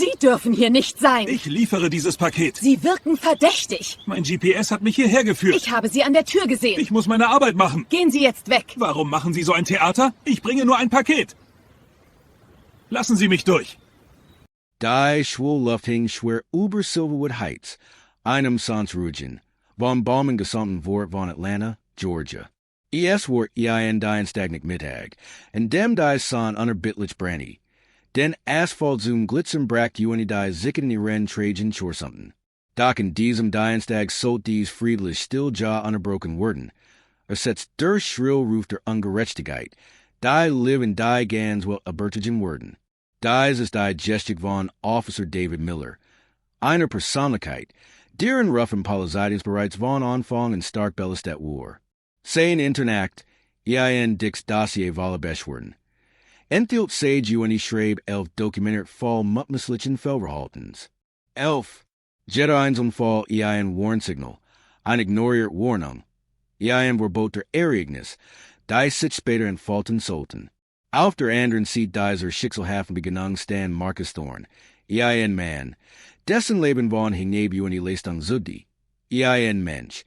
Sie dürfen hier nicht sein. Ich liefere dieses Paket. Sie wirken verdächtig. Mein GPS hat mich hierher geführt. Ich habe Sie an der Tür gesehen. Ich muss meine Arbeit machen. Gehen Sie jetzt weg. Warum machen Sie so ein Theater? Ich bringe nur ein Paket. Lassen Sie mich durch. Die Schwullufting schwer über Silverwood Heights, einem Sansrugen, von Baumen gesamten Wort von Atlanta, Georgia. Es Wort ein dien stagnik Mittag, and dem die san under Bitlich Brandy. Den Asphalt zoom glitzern brackt die die zicken die Ren Trajan Chorsumten. Docken diesem dien stag solt dies friedlich still jaw unbroken worden. Sets der schrill ruft der ungerechtigkeit. Die live in die gans wel abertigen worden. Dies is die gestic von Officer David Miller. Einer Persönlichkeit, deren Ruffen Polizei bereits von Anfang und stark bellistet war. Sein Internakt, ein Dix Dossier volle beschworden. Enthielt sage schreib elf documentert Fall Mutmislichen Verhaltens. Elf, Jedines und Fall ein Warnsignal, ein ignoriert Warnung. Ein verboter Erregnis, die sich später in Falten sollten. Auf der anderen Seite dieser Schicksalhafen beginnung stand Marcus Thorn, ein Mann, dessen Leben von hingneb die Leistung zugdi, ein Mensch.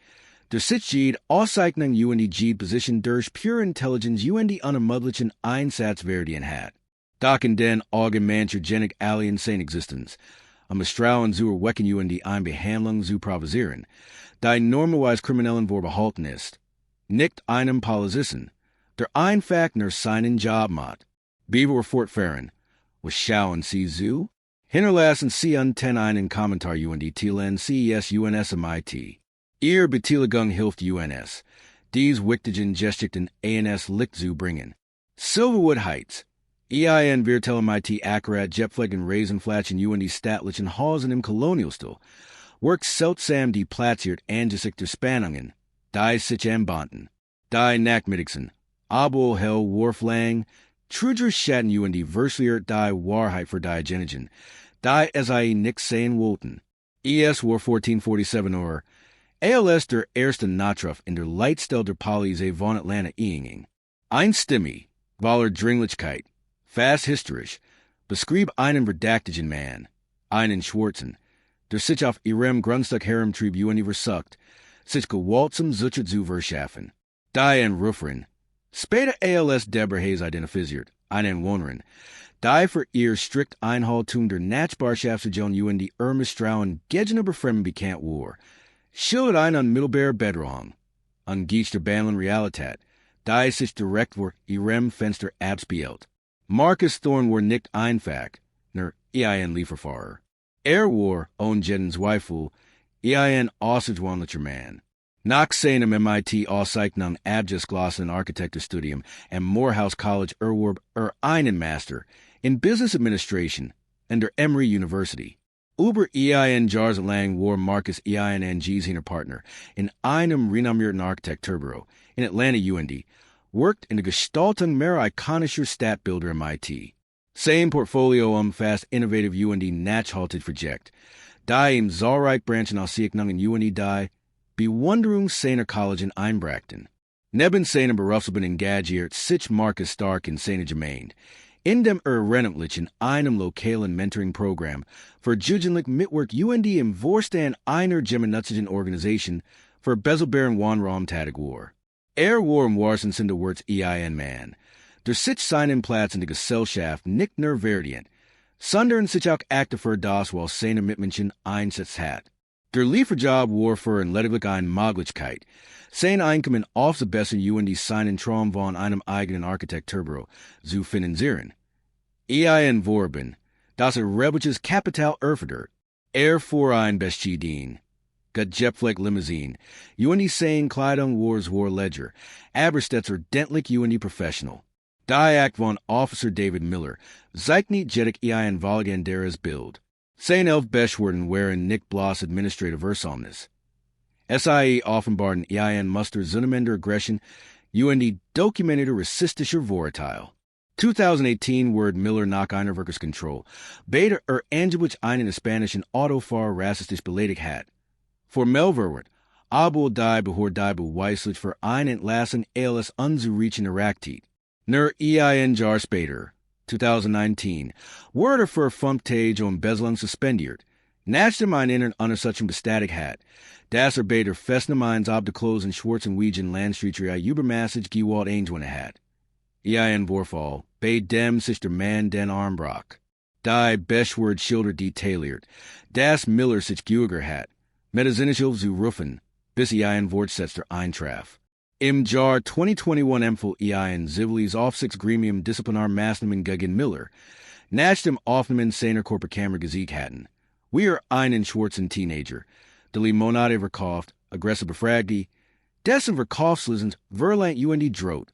Der Sitchid Auszeichnung die Gid Position durch pure Intelligence die unermüdlichen Einsatzwerdien hat. Docken den allgemeinvergenic alien sein Existenz. Am Strauen zu erwecken die Einbehandlung zu provisieren. Die normalerweise Kriminellen Verhalten ist. Nicht einem Polizisten. Der Einfachner seinen Job macht. Beaver fortfahren. Was schauen Sie zu? Hinterlassen Sie unten einen Kommentar die Tielen CES UNSMIT. Ihr Beteiligung hilft UNS. Dies wichtigen Gestichten ANS Licht zu bringen. Silverwood Heights. EIN Virtel MIT Akkurat Jetflegen Raisenflatschen die Statlichen Hausen im Kolonialstil. Works seltsam die platziert angesichter Spannungen. Die sich anbanden. Die Nackmittigsen. Abel hell Warflang. Trudger Schatten die Verslier die Wahrheit für die Genigen. Die SIE nix sein wollten. ES War 1447 or ALS der erste Natruf in der Leitstelle der Polizei von Atlanta Inging. Einstimmig, voller Dringlichkeit, fast historisch, beschrieb einen verdächtigen Mann, einen schwarzen, der sich auf ihrem Grundstück herumtrieb versucht, sich gewaltsam Zucker zu verschaffen. Die ein Rufferin, später ALS Deborah Hayes identifiziert, einen Wohnerin, die für ihr strikt Einhaltung der Nachbarschaftsregeln die Misstrauen gegenüber Fremden bekannt war, schildert ein unmittelbarer Bedrohung, ungeachtet Behandlung Realität, die sich direkt vor ihrem Fenster abspielt. Marcus Thorn war nicht einfach, nur ein Lieferfahrer. War, ohne Zweifel, ein außergewöhnlicher Mann. Nach seinem MIT Auszeichnung Abschlussklasse Architekturstudium am Morehouse College erwarb einen Master in Business Administration an der Emory University. Über ein Jahres lang war Marcus ein seiner Partner in einem renommierten Architekturbüro in Atlanta worked in der Gestaltung mehr ikonischer Stadtbilder MIT. Sein Portfolio umfasst innovative nachhaltig Projekt, die im zahlreich Branchen Auszeichnungen die Bewunderung seiner Kollegen einbrachten. Neben seinem Berufsleben engagiert sich Marcus stark in seiner Gemeinde, in dem renntlichen einem lokalen Mentoring-Programm für jugendlich Mitwerk im Vorstand einer gemeinnützigen Organisation für Beselbären Wohnraum tätig war. War im wahrsten Sinne des Wortes ein Mann, der sich seinen Platz in der Gesellschaft nicht nur verdient, sondern sich auch aktiv für das, was seine Mitmenschen einsetzt hat. Der Lieferjob war für ihn lediglich eine Möglichkeit, sein Einkommen aufzubessern die seinen Traum von einem eigenen Architekturbüro zu finanzieren. Ein Vorben, das rebellisches Kapital erfordert, fuhr ein Bestidien. Jetfleck Limousine, die sein Kleidung war Ledger, aber stets ordentlich die Professional. Die Act von Officer David Miller, zeichnet jedik ein Valganderes Bild. Sein elf Beschwerden waren nicht bloß administrative Versäumnis. SIE offenbaren ein Muster zunehmender Aggression, die dokumentierte rassistischer Vorurteil. 2018 wurde Miller nach einer Workerskontrolle, beide angeblich einen spanischen Autofahrer rassistisch beleidigt hat. Formell wird, aber die beweislich für eine Entlassung alles unzureichende Raktit. Nur ein Jahr später, 2019. Word für Funktage und Beselung suspendiert. Nach dem einen unter solchem bestatig hat. Das Arbeiter festnemines Obdachlos in schwarzen Wiegen Landstreetry Übermassage gewalt Angewinne hat. Ein Vorfall, bei dem sich der Mann den Armbrock. Die Beschword Schilder detailiert. Das Miller sich Geurger hat. Metazinnischel zu rufen, bis ein Wortsetzer eintraf. Im Jahr 2021 empfohl ein ziviles Aufsichtsgremium Disziplinar Maßnahmen gegen Miller. Nach dem Aufnehmen seiner Körperkammer gesiegt hatten. Wir einen schwarzen Teenager, der Limonade verkauft, aggressiv befragte, dessen Verkaufslistens verlangt UND droht.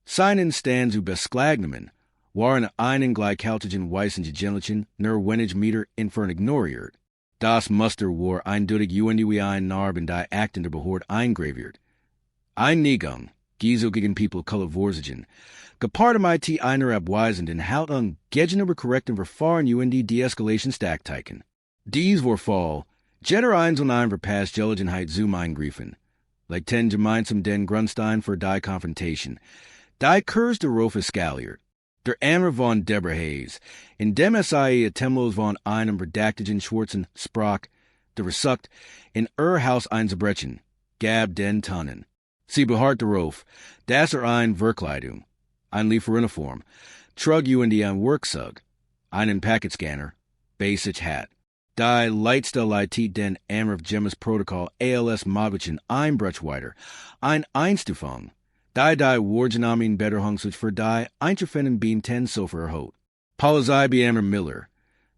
Seinen Stand zu besklagnemen, waren einen gleichhaltigen weißen Gegenlichen nur wenig Meter entfernt ignoriert. Das Muster war eindeutig UND wie ein Narb in die Akten der Behörde eingraviert. Ein Negung, Giesel gegen People Color Vorsigen, gepaart mit einer abweisenden Halt an gegenüber korrekten Verfahren UND De-Escalation Stakteiken. Dies Vorfall, Jetter eins und ein verpasst Gelegenheit zum Eingreifen. Like ten gemeinsam den Grundstein für die Confrontation. Die Kurs der Rofe skaliert. Der Ammer von Deborah Hayes, in dem SIE Temlos von einem verdächtigen schwarzen sprach, der versucht, in Haus einzubrechen, gab den Tonnen. Sie beharrt darauf, dass ein Verkleidung, ein Lieferuniform, trug UND ein Worksug, einen Paketscanner, basic hat. Die Leitstellleitet den Ammer Gemmes Protokoll ALS Maglichen Einbruchweiter, ein Einstufung, die Wargenamin Betterhung sich für die Einzufinden Beam 10 Sofer erhot. Polizei bei Ammer Miller,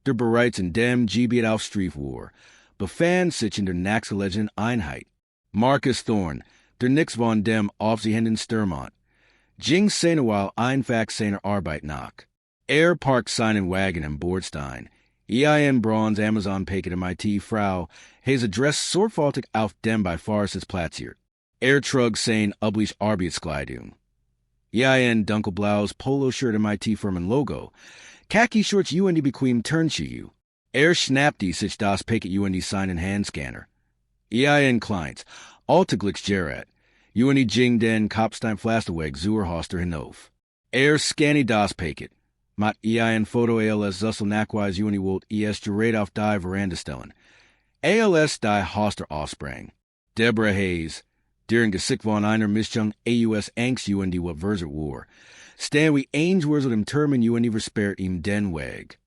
der bereits in dem Gebiet auf Street war, befand sich in der nächstgelegenen Einheit. Marcus Thorne, der nix von dem aufsehenden Stürmont, ging seine Weil einfach seiner Arbeit nach. Parkt seinen Wagen im Bordstein. Ein Bronze Amazon Paket MIT Frau, has Adress sorgfältig auf dem bei Farses platziert. Trug sein üblich Arbeitskleidung. Ein dunkelblaues Polo-Shirt MIT Firmen Logo. Khaki Shorts UND bequem Turnschuhe. Schnappte sich das Paket UND seinen Handscanner. Ein Kleins, alltäglich Gerät. UND ging den Kopfstein Flasteweg zur Hoster hinauf. Scanny das Paket. Mat ein Foto ALS Zussel nachweis UND wollt Gerät auf die Veranda stellen. ALS die Hoster aufsprang. Deborah Hayes, deren Gesicht von einer Mischung AUS Angst UND wat verzert war. Stan wie Ainsworth dem Termen UND versperrt ihm den Weg.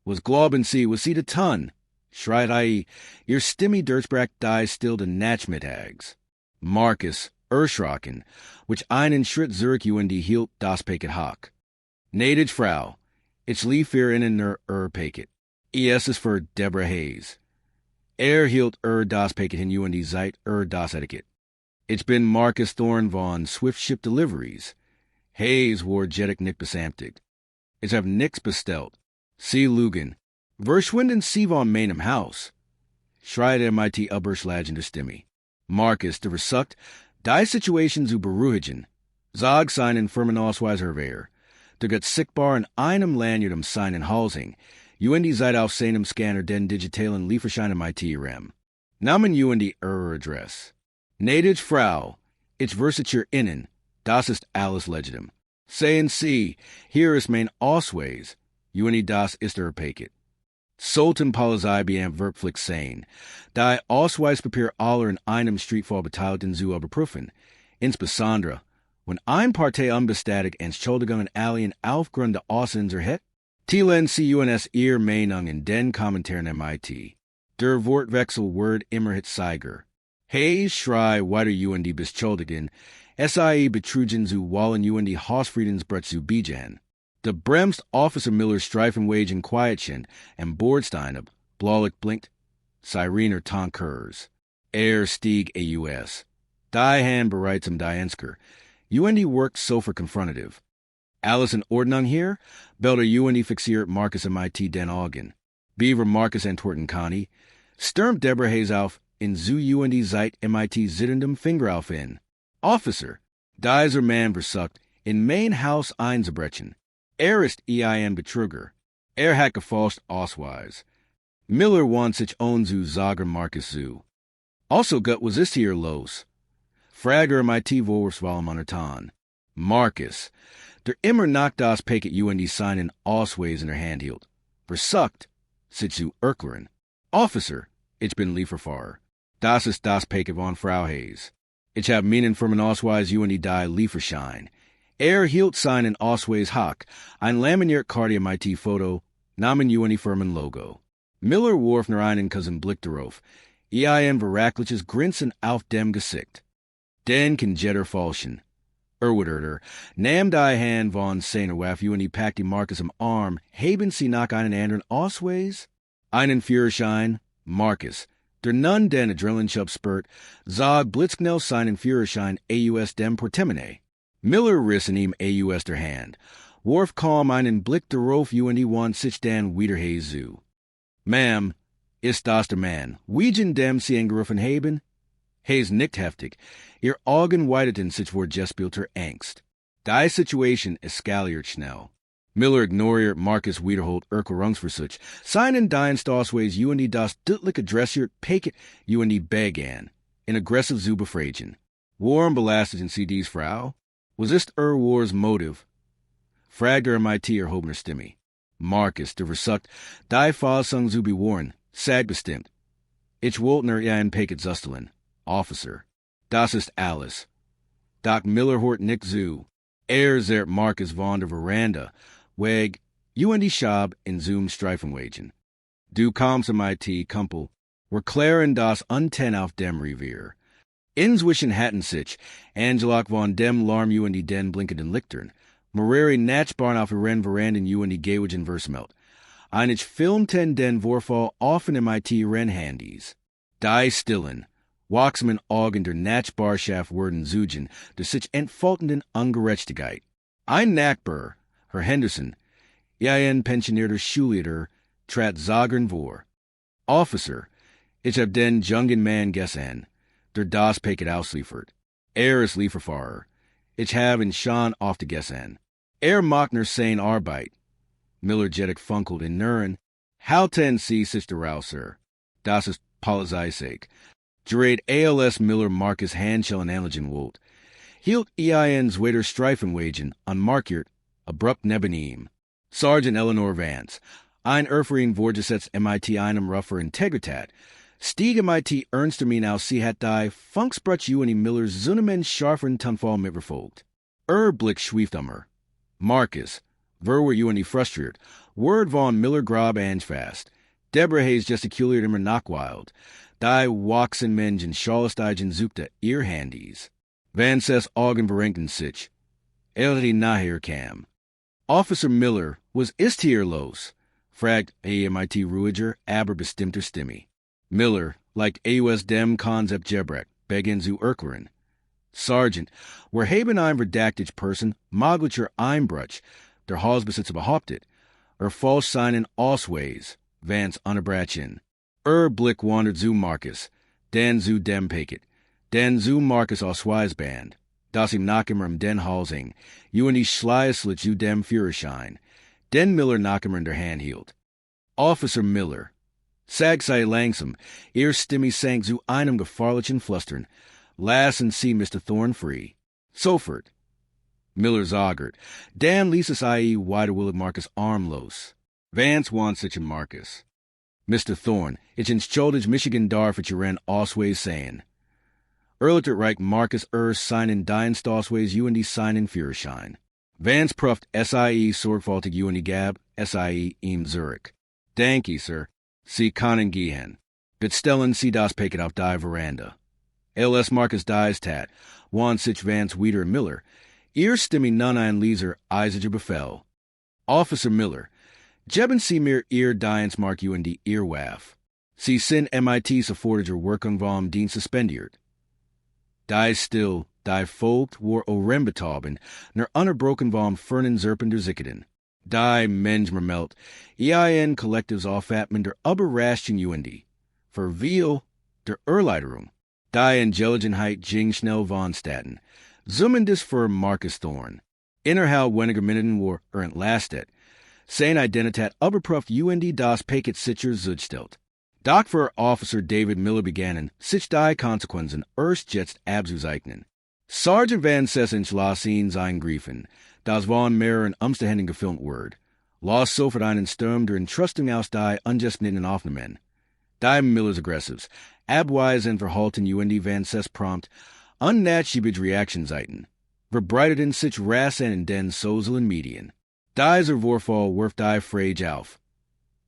Was glauben Sie, was Sie de Ton? Schreit ihr Stimmy Dirtsbrack die still de Nachmittags. Marcus, erschrocken, which einen Schritt zurück UND hielt das Paket hock. Nedige Frau, ich lief hier in der Paket. Es ist für Deborah Hayes. Hielt das Paket hin UND seit das Etiquette. Ich bin Marcus Thorne von Swift Ship Deliveries. Hayes war jettig nicht besamtigt. Ich hab nix bestellt. Sie lügen. Verschwinden Sie von meinem Haus. Schreit mit überschlagende Stimme. Marcus, der versucht, die Situation zu beruhigen. Sag seinen Firmenausweis erwehr. Der geht sichtbar in einem Lanyard seinen Halsing. UND seid auf seinem Scanner den digitalen Lieferschein mit rem. Namen UND Adress. Nedige Frau, ich verset hier innen, das ist alles legitim. Sehen Sie, hier ist mein Ausweis. UND das ist Paket. Sollten Polizei beim Werkpflicht sein, die Ausweispapier aller in einem Streetfall Beteiligten zu überprüfen, insbesondere, wenn ein Partei unbestätigt Entschuldigungen allen aufgrund der Aussender hat, teilen Sie uns Ihr Meinung in den Kommentaren MIT. Der Wortwechsel wird immer zeiger. Hayes schrei weiter UND Beschuldigten, SIE Betrugen zu wollen UND Hausfriedensbrett zu biegen. Der bremst Officer Miller Streifenwage in Quietchen and Bordstein ab, blaulich blinkt, Sirener Tonkers. Stieg AUS. Die Hand bereits die Ensker. UND worked sofer confrontative. Alice in Ordnung hier, belter UND fixiert Marcus MIT den Augen. Beaver Marcus Antwerten Connie, stürmt Deborah Hayes auf, in zu UND seit MIT zitterndem Finger auf in. Officer, dieser Mann versucht, in mein Haus einzubrechen. Ist ein Betrüger. Hat gefälscht Ausweis. Miller wants sich own zu sagen Marcus zu. Also gut was ist hier los? Frager MIT Vorwurfswahl momentan. Marcus, Der immer nach das Paket und seinen Ausweis in der Hand hielt. Versucht, sich zu erklären. Officer, ich bin Lieferfahrer. Das ist das Paket von Frau Hayes. Ich habe meinen Firmenausweis und die Lieferschein. Hielt seinen Ausweis hoch, ein laminiert Karte MIT-Foto, Namen und Firmenlogo. Miller warf nur einen Blick darauf. Verrackliches Grinsen auf dem Gesicht. Den kann jeder falschen. Nahm die Hand von seiner Waffe und packte Marcus am Arm, haben sie nach einen anderen Ausweis? Einen Führerschein, Marcus. Der nun den Adrenalinschub spürt, sah blitzknell seinen Führerschein aus dem Portemonnaie. Miller riss in ihm aus der Hand, warf kaum einen Blick darauf und sich dann wieder zu. Ma'am, ist das der Mann, wiegen dem sie angerufen haben? Hayes nickt heftig. Ihr Augen weiteten sich vor gespielte Angst. Die Situation eskaliert schnell. Miller ignoriert Marcus wiederholt Erklärungsversuch. Seinen Dienstausweis und das deutlich adressiert Paket und begann. In aggressiv zu befragen. Warm belasteten sie dies Frau? Was ist Wars Motiv? Fragt MIT erhobener Stimme. Marcus, der versucht, die Fassung zu bewahren, sagt bestimmt. Ich wollte nur ein Paket zustellen. Officer. Das ist alles. Doc Miller hort nicht zu. Zerrt Marcus von der Veranda, weg, und Schab in Zoom Streifenwagen. Du kommst MIT, Kumpel. Wir klären das Unten auf dem Revier. Inzwischen hatten sich, Angelak von dem Larm und den blinkenden Lichtern, Moreri Natchbarn auf der Veranden und Gewagen Versmelt. Einich filmten den Vorfall offen MIT Rennhandys. Die stillen. Waxman Augen der Natchbarschaft wurden zugen, der sich entfaltenden Ungerechtigkeit. Ein Nachbar, Herr Henderson, ein pensionierter Schullehrer, trat sagen vor. Officer, ich hab den jungen Mann gesehen, der das Paket ausliefert. Ist Lieferfahrer. Ich hab ihn schon oft gesehen. Macht nur seine Arbeit. Miller jettig funkelt in Nuren. Halten Sie sich daraus, Sir. Das ist Polizei sake. Gerät ALS Miller Marcus Handschellen anlegen wollt. Hielt zweiter Streifenwagen unmarkiert, abrupt neben ihm. Sergeant Eleanor Vance, ein Erfahrung vorgesetzt MIT einem rougher Integritat, stieg MIT ernstermin aus sie hat die Funksbrutsch und Millers Zunnemen scharfen Tunfall mitverfolgt. Blick schwieftummer. Marcus, wer und frustriert, word von Miller grob fast. Deborah Hayes gesticuliert immer nachwild. Die waxen Menschen Charlestigen suchte ihr Handys. Vances Augen verrenkten sich. Die nachher kam. Officer Miller, was ist hier los? Fragt MIT ruhiger, aber bestimmter Stimme. Miller, like aus dem Konzept Gebrek, begann zu erklären. Sergeant, wir haben ein verdächtiges Person, möglicher Einbruch, der Hausbesitzer behauptet, falsch seinen Ausweis, Vance unterbrechen. Blick wandert zu Marcus, dann zu dem Paket, dann zu Marcus Ausweisband, das ihm nachher den Hals hing, und Schleißlich zu dem Führerschein, den Miller nachher in der Hand hielt. Officer Miller, sag sei langsam, ihr Stimme sank zu einem gefahrlichen Flüstern, lassen Sie Mr. Thorne free. Sofort. Miller zagert, dann ließ es widerwillig Marcus Arm los. Vance wants sich in Marcus. Mr. Thorne, ich entschuldige Michigan dar für Ihren Ausweis sehen. Reich Marcus seinen Dienstausweis und seinen Führerschein. Vance prüft sorgfältig und gab ihm Zurich. Danke, Sir. Sie können gehen. Bitte stellen Sie das Paket auf die Veranda. LS Marcus dies tat, want sich Vance wieder Miller. Ihr Stimme nun ein Leser eisiger Befehl. Officer Miller, geben Sie mir Ihr Dienstmark und Ihr Waff. Sie sind MIT sofortiger Wirkung vom Dienst suspendiert. Die still, die folgt war orembetaben, ner unterbrochen vom fernen Serpenter Zicketen. Die Menschmermelt, Kollektivs aufatmen der Überraschung und Verwil der Erleiderung. Die Intelligentheit ging schnell vonstatten. Zumindest für Marcus Thorne. Innerhalb weniger Minuten war entlastet. Seine Identität überprüft und das Paket sicher zugestellt. Doch für Officer David Miller begannen, sich die Konsequenzen erst jetzt abzuzeichnen. Sergeant Van Sessen's lassen sein Griefen. das waren mehreren Umständen gefilmt word. Los sofort einen Sturm der Entrustung aus die ungespnitten Aufnahmen. Die Millers Aggressives, Abweisen Verhalten van ses prompt, unnatschibige Reaktionszeiten, verbreiteten sich Rassen in den sozialen Medien. Dieser Vorfall wirft die Frage auf.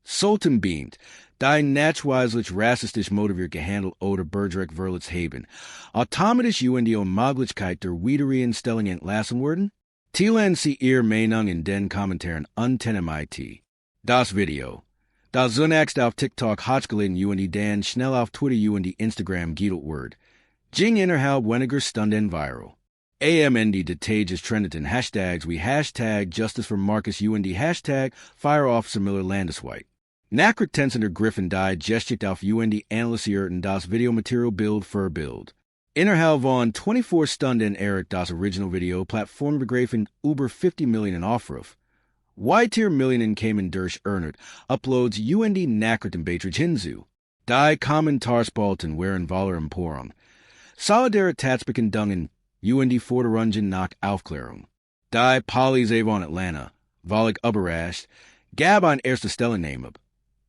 Sollten beamt, die nachweislich rassistisch motiviert gehandelt oder bergrecht verletzt haben, automatisch die Unmöglichkeit der Wiedereinstellung entlassen werden? Teilen Sie Ihre Meinung in den Kommentaren unter MIT. Das Video. Das zunächst auf TikTok hochgeladen dann schnell auf Twitter Instagram geteilt wird. Ging innerhalb weniger Stunden viral. Die Details trendeten Hashtags wie Hashtag Justice for Marcus Hashtag Fire Officer Miller Landesweit. Nachrichtensender Griffin die Geschichte auf analysierten das Videomaterial Bild für Bild. Innerhalb von 24 Stunden erreicht das Original Video plattformbegriffen über 50 Millionen Aufruf. Weitere Millionen kamen durch Ernert Uploads Nachrichtenbeiträge hinzu. Die Kommentarspalten waren voller Empörung. Solidaritätsbekundungen Forderungen nach Aufklärung. Die Polizei von Atlanta, völlig überrascht, gab ein erste Stellungnahme ab.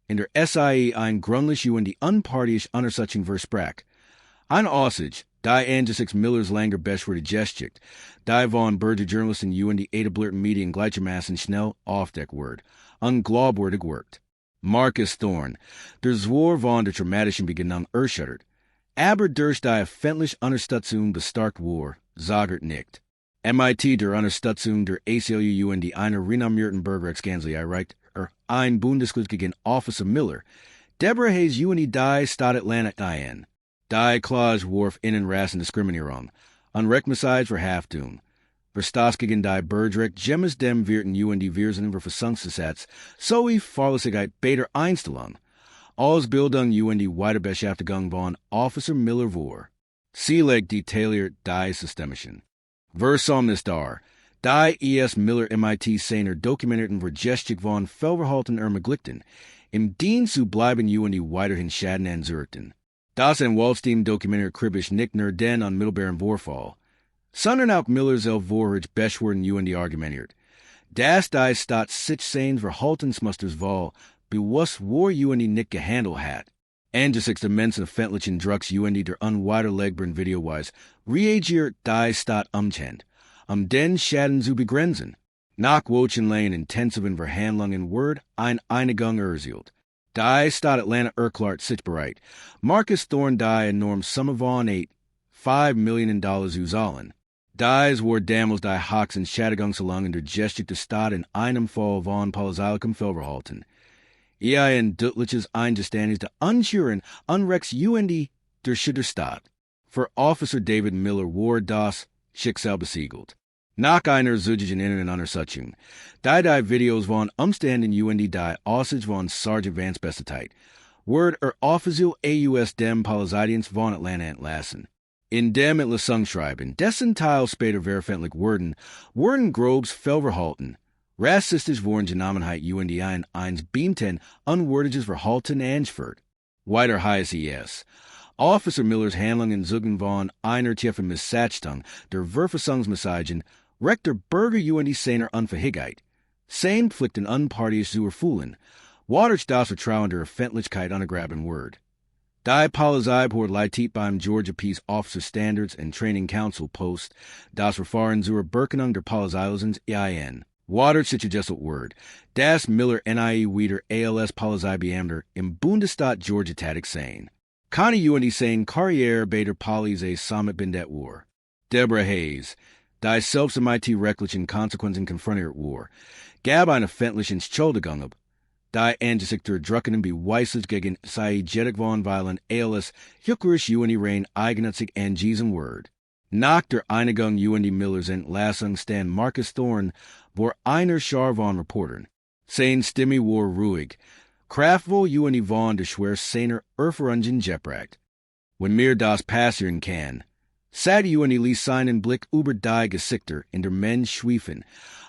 In der SIE ein gründlich unparteiische Untersuchung versprach. Ein Aussage, die angesichts Millers langer Beschwerde geschikt, die von Bürgerjournalisten etablierten Medien gleichermaßen schnell aufdeckt wird, unglaubwürdig wirkt. Marcus Thorne, der Zwar von der dramatischen Beginnung erschüttert, aber durch die öffentliche Unterstützung bestarkt war, sagert nicht. MIT der Unterstützung der ACLU einer renommierten Bürgerrechtskanzlei erreicht ein Bundesgericht gegen Officer Miller, Deborah Hayes die Stadt Atlanta ein. Die Clause warf innen Rassendiskriminierung, unrechtmäßig Verhaftung, Verstoß gegen die Bürgerrecht gemmes dem Wirten Wirsen Verfassungsgesetz sowie Fahrlässigkeit beider Einstellung, Ausbildung Weiterbeschäftigung von Officer Miller war. Sie legt detailliert die systemischen. Versomnis dar, die Miller MIT seiner dokumentierten Vergestik von Verhalten begleiten, im Dienst zu bleiben weiterhin Schaden anzurichten. Das in Wallstein dokumentiert kritisch nicht nur den unmittelbaren Vorfall, sondern auch Millers Vorherige Beschwerden argumentiert. Das die Stadt sich seines Verhaltensmusters war, bewusst war nicht gehandelt hat. Angesichts der Menschen öffentlichen Drucks der unwiderlegbaren Videoweise reagiert die Stadt umgehend, den Schaden zu begrenzen. Nach wochenlangen intensiven Verhandlungen wird eine Einigung erzielt. Die Stadt Atlanta erklärt sich bereit, Marcus Thorne die enorm Summe von $5 Millionen zu zahlen. Dies war damals die Hawks Entschädigungszahlung in der Geschichte der Stadt in einem Fall von polizeilichem Fehlverhalten. Ein deutliches Eingeständnis der Unschüren Unrechts der Stadt. Für Officer David Miller war das Schicksal besiegelt. Nach einer solchen inneren Untersuchung, die Videos von Umständen die Aussage von Sergeant Vance Bestezeit, wird offiziell aus dem Polizeidienst von Atlanta entlassen. In dem Entlassungsschreiben, dessen Teil später veröffentlicht wurden Groves Fehlverhalten, rassistisch wurden Genommenheit eins beamten unwürdiges Verhalten angeführt. Weiter heißt es, Officer Millers Handlungen zugen von einer tiefen Missachtung der Verfassungsmessagen recht der Bürger seiner Unfähigkeit. Sein Pflichten unparteiisch zu erfüllen, wadurch das Vertrauen der Öffentlichkeit untergraben wird. Die Polizei hat leitet beim Georgia Peace Officer Standards and Training Council Post das Verfahren zur Berkennung der Polizeilisens ein. Wadurch sich gesut wird, das Miller wieder ALS Polizeibeamter im Bundesstaat Georgia tätig sein. Keine sein Karriere bei der Polizei Summit bindet war. Deborah Hayes, die selbst MIT-rechtlichen Konsequenzen konfrontiert war, gab eine öffentliche Entschuldigung ab, die angesichts der druckenden Beweise gegen sei Jedek von Weilen ALS hückerisch rein eigennützig an diesem Wort. Nach der Einigung Millers Entlassung stand Marcus Thorne vor einer Schar von Reportern. Sein Stimme war ruhig, kraftvoll von der schwer seiner Erfahrungen gebracht. Wenn mir das passieren kann, sad ließ seinen Blick über die Gesichter in der Mensch schweifen,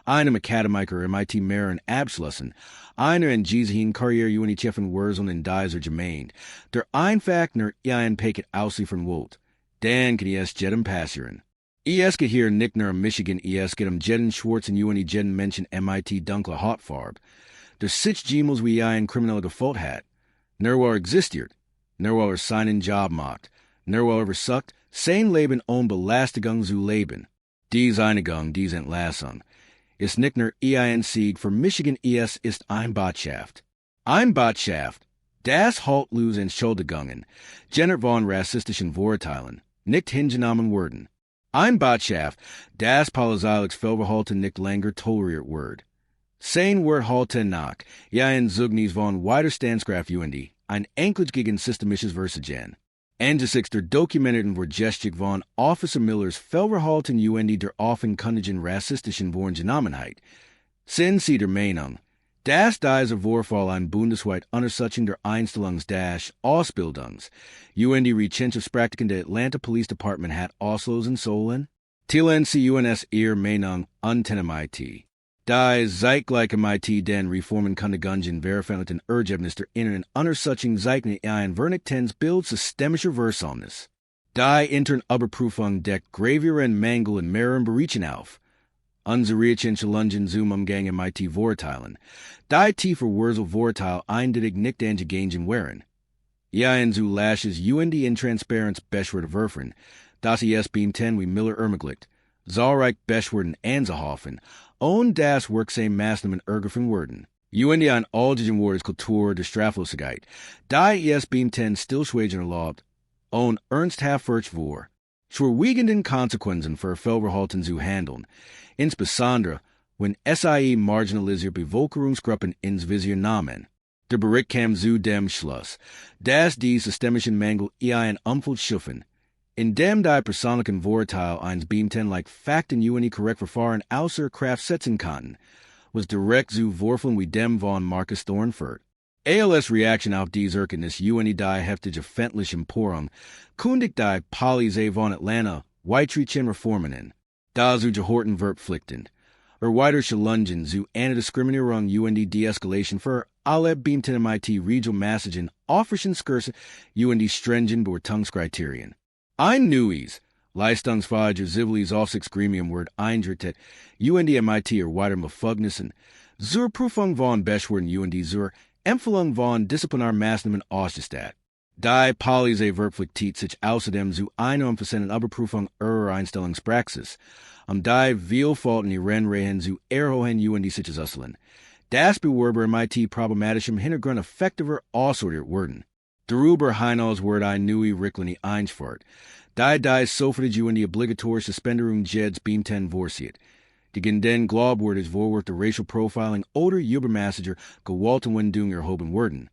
einem Akademiker MIT mehreren Abschlüssen, einer in dieser Karriere tiefen Wurzeln in dieser Gemeinde, der einfach nur ein Paket ausliefern wollte. Dann kann es jedem passieren. ES get hier Nickner Michigan ES get Jeden Schwarzen UND Jeden Menschen MIT dunkle Hautfarbe. Der sich Gemels wie ein Krimineller gefolgt hat. Nerwell existiert. Nerwell seinen Job macht. Nerwell versucht, sein Leben ohne Belästigung zu leben. Dies Einigung, dies Entlassung. Ist Nickner EIN-Sieg für Michigan ES ist ein Botschaft. Ein Botschaft. Das halt los Entschuldigungen. Jenner von rassistischen Vorurteilen. Nicht hingenommen worden. Ein Botschaft. Das Polizeilich Verhalten nicht länger toleriert wird. Sein Wort halte nach. Ja ein Zugnis von Widerstandskraft UND. Ein Enkelage gegen systemisches Versagen. Angesichts der dokumentierten Vergestik von Officer Millers Verhalten UND der offenkundigen rassistischen Vorgenommenheit. Sind sie der Meinung, dass dieser Vorfall ein bundesweit Untersuchung der Ausbildungs UND Rechenschaftspraxen der Atlanta Police Department hat auslosen sollen? Teilen sie UNS ihr Meinung untennemit. Die zeitgleiche MIT den reformenkundigen veröffentlichten Ergebnis der inneren Untersuchung zeichnen ein vernichtendes Bild systemischer Versäumnis. Die interne Überprüfung deckt gravierende Mängel in mehreren Bereichen auf. Unsere Rechenschaftsungen zum Umgang MIT Vorurteilen. Die tiefer Wurzelvorurteile eindeutig nicht angegangen wären. Ja zu lashes UND Intransparenz Beschwerde werfen, das es beim ten wie Miller ermöglicht, zahlreich Beschwerden anzuhaufen, und das wirksame Maßnahmen ergriffen werden. UND ein allgemein Worteskultur der Straflosigkeit, die es beim ten Stillschweigen erlaubt, und ernsthaft vor, schwerwiegenden Konsequenzen für Fehlverhalten zu handeln, insbesondere wenn SIE marginalisierte Bevölkerungsgruppen ins Visier nahmen. Der Bericht kam zu dem Schluss, dass die systemischen Mängel ein Umfeld schaffen, indem die persönlichen Vorurteile eines Beamten like Fakten UND korrekt Verfahren außer Kraft setzen konnten, was direkt zu Vorfällen wie dem von Marcus Thorne führt. ALS Reaction auf diese Erkenntnis UND die heftige öffentliche Empörung kündigt die Polizei von Atlanta weitreichende Reformen in, da zu gehorten wird pflichtend. Weitere Lungen zu einer Diskriminierung UND Deescalation für alle Beamten MIT Regional Messagen offerschen Skurse UND stringent Beurteilungskriterien. Ein neues, leistungsfähiger ziviles Aufsichtsgremium wird eingesetzt, UND MIT weiteren Befugnissen zur Prüfung von Beschwerden UND zur Empfehlung von Disziplinarmaßnahmen ausgestattet. Die Polizei verpflichtet sich außerdem zu einer umfassenden Überprüfung ihrer Einstellungspraxis, die Vielfalt in Rennen zu erholen UND sich zu Das Bewerber MIT problematischem Hintergrund effektiver aussortiert werden. Darüber hinaus wird eine neue Richtlinie eingeführt, die sofort UND obligatorische Suspenderung Jeds Beamten vorsieht. Die den Glob wird es Vorwurf der Racial Profiling oder übermäßiger Gewaltanwendung erhoben werden.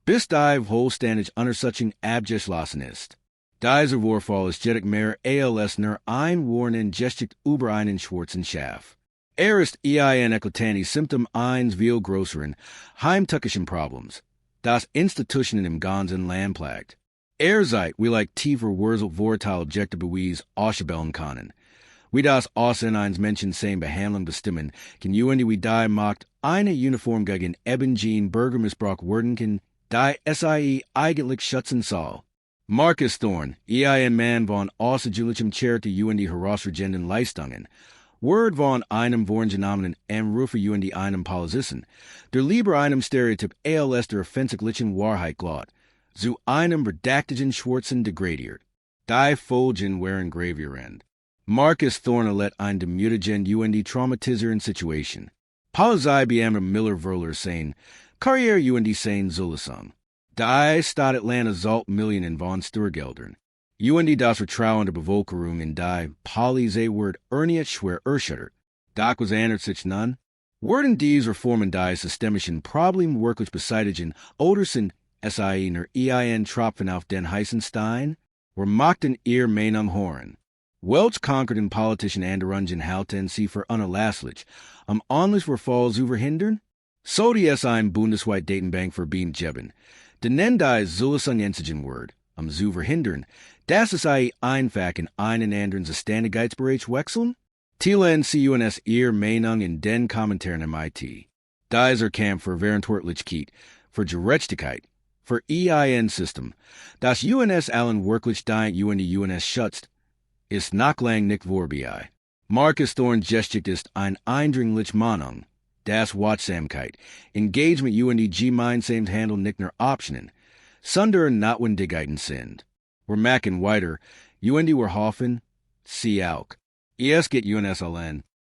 Bis die vollständig Untersuchung abgeschlossen ist. Dieser Vorfall ist jedoch mehr als nur ein Warnen gestickt über einen schwarzen Schaf. Ist ein eklatantes Symptom eines viel größeren, heimtückischen Problems, das Institutionen im ganzen Land plagt. Seid, wie like tiefer Wurzelvorteile Objekte Beweis ausstellen können. Wie das Aussehen eines Menschen seine Behandlung bestimmen, kann UND wie die Macht eine Uniform gegen eben Bürgermissbrauch werden kann, die SIE eigentlich schützen soll. Marcus Thorne, ein Mann von außergewöhnlichem Charity UND herausragenden Leistungen, Word von einem vorgenommenen Anrufer UND einem Polizisten, der lieber einem Stereotyp als der offensichtlichen Wahrheit glaubt, zu einem verdächtigen Schwarzen degradiert. Die Folgen wären gravierend. Marcus Thorne erlitt ein demütigend UND traumatisierende Situation. Polizei beamter Miller Verler sein, Karriere UND sein Zulesung. Die Stadt Atlanta zahlt Millionen von Steuergeldern. UND das Vertrauen der Bevölkerung in die Polizei wird erneut schwer erschüttert. Doch was ändert sich nun? Werden diese Reformen die systemischen Probleme wirklich beseitigen oder sind SIE nur ein Tropfen auf den heißen Stein? Wir machten ihr Meinung hören. Welch conquerten politischen Änderungen halten sie für unerlässlich, ähnlich Verfall zu verhindern? So die es ein bundesweit Datenbank für Beam geben, den die Zulesung ensigen wird, zu verhindern, dass es einfach in einen anderen Zuständigkeitsbereich wechseln? Teilen sie uns ihr Meinung in den Kommentaren MIT. Dieser Kampf für Verantwortlichkeit, für Gerechtigkeit, für EIN-System, das UNS allen wirklich die UNS schützt, ist nachlang nicht vorbei. Marcus Thorn geschicht ist ein eindringlich Mahnung. Das Wachsamkeit. Engagement und die gemeinsamt handle nicht nur Optionen. Sunder Notwendigkeiten sind. We're macking weiter. Und were hoffen. Sie auch. Es geht UNSLN.